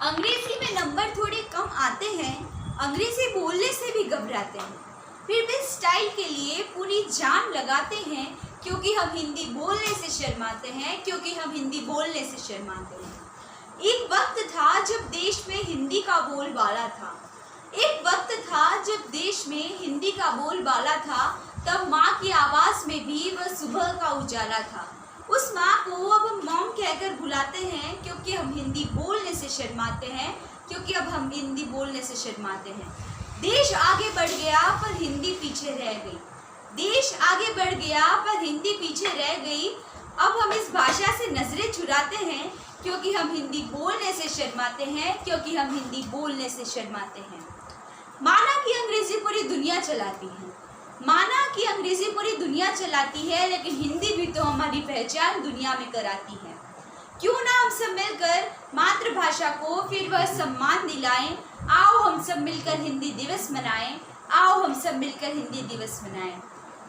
अंग्रेजी में नंबर थोड़े कम आते हैं, अंग्रेजी बोलने से भी घबराते हैं, फिर भी स्टाइल के लिए पूरी जान लगाते हैं, क्योंकि हम हिंदी बोलने से शर्माते हैं, क्योंकि हम हिंदी बोलने से शर्माते हैं। एक वक्त था जब देश में हिंदी का बोलबाला था, एक वक्त था जब देश में हिंदी का बोलबाला था, तब माँ की आवाज़ में भी वह सुबह का उजाला था। उस माँ को अब हम मॉम कहकर बुलाते हैं, क्योंकि हम हिंदी बोलने से शर्माते हैं, क्योंकि अब हम हिंदी बोलने से शर्माते हैं। देश आगे बढ़ गया पर हिंदी पीछे रह गई, देश आगे बढ़ गया पर हिंदी पीछे रह गई। अब हम इस भाषा से नजरें चुराते हैं, क्योंकि हम हिंदी बोलने से शर्माते हैं, क्योंकि हम हिंदी बोलने से शर्माते हैं। माना कि अंग्रेजी पूरी दुनिया चलाती है, माना कि अंग्रेजी पूरी दुनिया चलाती है, लेकिन हिंदी भी तो हमारी पहचान दुनिया में कराती है। क्यों ना हम सब मिलकर मातृभाषा को फिर वह सम्मान दिलाएं। आओ हम सब मिलकर हिंदी दिवस मनाएं, आओ हम सब मिलकर हिंदी दिवस मनाएं।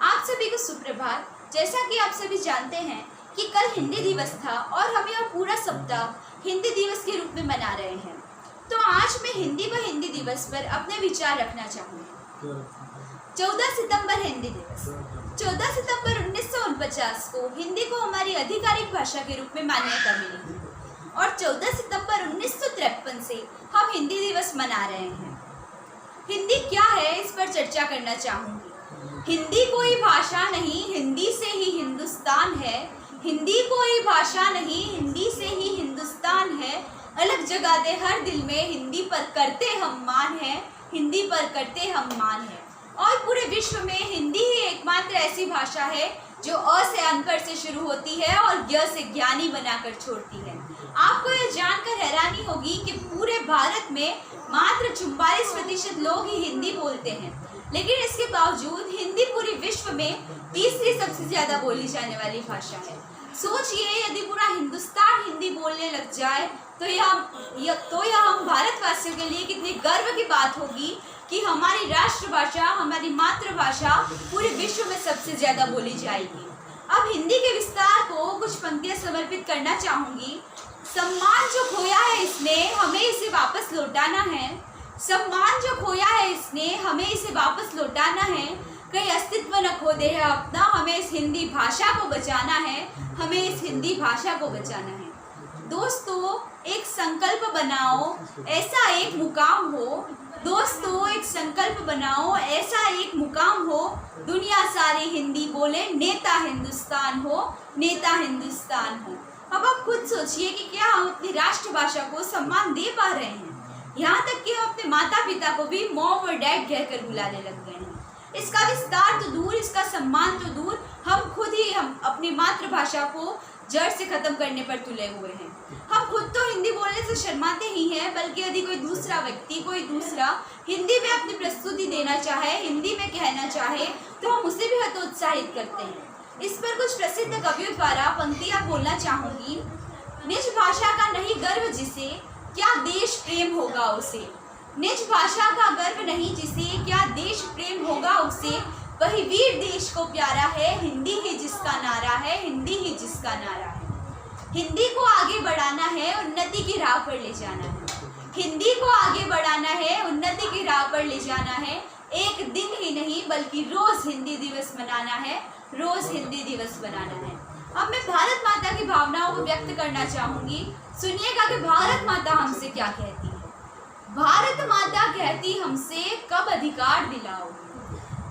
आप सभी को सुप्रभात। जैसा कि आप सभी जानते हैं कि कल हिंदी दिवस था और हम यह पूरा सप्ताह हिंदी दिवस के रूप में मना रहे हैं। तो आज मैं हिंदी व हिंदी दिवस पर अपने विचार रखना चाहूँगी। 14 सितंबर हिंदी दिवस। 14 सितंबर 1949 को हिंदी को हमारी आधिकारिक भाषा के रूप में मान्यता मिली और 14 सितंबर 1953 से हम हिंदी दिवस मना रहे हैं। हिंदी क्या है, इस पर चर्चा करना चाहूँगी। हिंदी कोई भाषा नहीं, हिंदी से ही हिंदुस्तान है। हिंदी कोई भाषा नहीं, हिंदी से ही हिंदुस्तान है। अलग जगह दे हर दिल में, हिंदी पर करते हम मान है, हिंदी पर करते हम मान है। और पूरे विश्व में हिंदी ही एकमात्र ऐसी भाषा है जो अ से अनपढ़ से शुरू होती है और य से ज्ञानी बनाकर छोड़ती है। आपको यह जानकर हैरानी होगी कि पूरे भारत में मात्र 44% लोग ही हिंदी बोलते हैं, लेकिन इसके बावजूद हिंदी पूरे विश्व में तीसरी सबसे ज़्यादा बोली जाने वाली भाषा है। सोचिए, यदि पूरा हिंदुस्तान हिंदी बोलने लग जाए तो यह हम भारतवासियों के लिए कितनी गर्व की बात होगी कि हमारी राष्ट्रभाषा, हमारी मातृभाषा पूरे विश्व में सबसे ज़्यादा बोली जाएगी। अब हिंदी के विस्तार को कुछ पंक्तियाँ समर्पित करना चाहूँगी। सम्मान जो खोया है इसने, हमें इसे वापस लौटाना है। सम्मान जो खोया है इसने, हमें इसे वापस लौटाना है। कहीं अस्तित्व न खो दे है अपना, हमें इस हिंदी भाषा को बचाना है, हमें इस हिंदी भाषा को बचाना है। दोस्तों, एक संकल्प बनाओ, ऐसा एक मुकाम हो। दोस्तों, एक संकल्प बनाओ, ऐसा एक मुकाम हो। दुनिया सारी हिंदी बोले, नेता हिंदुस्तान हो, नेता हिंदुस्तान हो। अब आप खुद सोचिए कि क्या हम अपनी राष्ट्रभाषा को सम्मान दे पा रहे हैं। यहाँ तक कि हम अपने माता पिता को भी मॉम और डैड कहकर बुलाने लग गए हैं। इसका विस्तार तो दूर, इसका सम्मान तो दूर, हम खुद ही अपनी मातृभाषा को जड़ से खत्म करने पर तुले हुए हैं। हम खुद तो हिंदी बोलने से शर्माते ही हैं, बल्कि यदि कोई दूसरा व्यक्ति, कोई दूसरा हिंदी में अपनी प्रस्तुति देना चाहे, हिंदी में कहना चाहे, तो हम उसे भी हतोत्साहित करते हैं। इस पर कुछ प्रसिद्ध कवियों द्वारा पंक्तियाँ बोलना चाहूँगी। निज भाषा का नहीं गर्व जिसे, क्या देश प्रेम होगा उसे। निज भाषा का गर्व नहीं जिसे, क्या देश प्रेम होगा उसे। वही वीर देश को प्यारा है, हिंदी ही जिसका नारा है, हिंदी ही जिसका नारा है। हिंदी को आगे बढ़ाना है, उन्नति की राह पर ले जाना है। हिंदी को आगे बढ़ाना है, उन्नति की राह पर ले जाना है। एक दिन ही नहीं बल्कि रोज हिंदी दिवस मनाना है, रोज हिंदी दिवस मनाना है। अब मैं भारत माता की भावनाओं को व्यक्त करना चाहूँगी। सुनिएगा कि भारत माता हमसे क्या कहती है। भारत माता कहती हमसे, कब अधिकार दिलाओगे।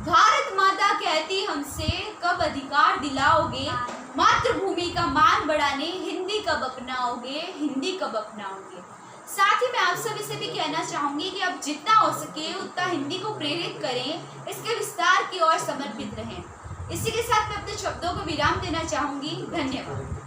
भारत माता कहती हमसे, कब अधिकार दिलाओगे। मातृभूमि का मान बढ़ाने हिंदी कब अपनाओगे, हिंदी कब अपनाओगे। साथ ही मैं आप सभी से भी कहना चाहूँगी कि अब जितना हो सके उतना हिंदी को प्रेरित करें, इसके विस्तार की ओर समर्पित रहें। इसी के साथ मैं अपने शब्दों को विराम देना चाहूँगी। धन्यवाद।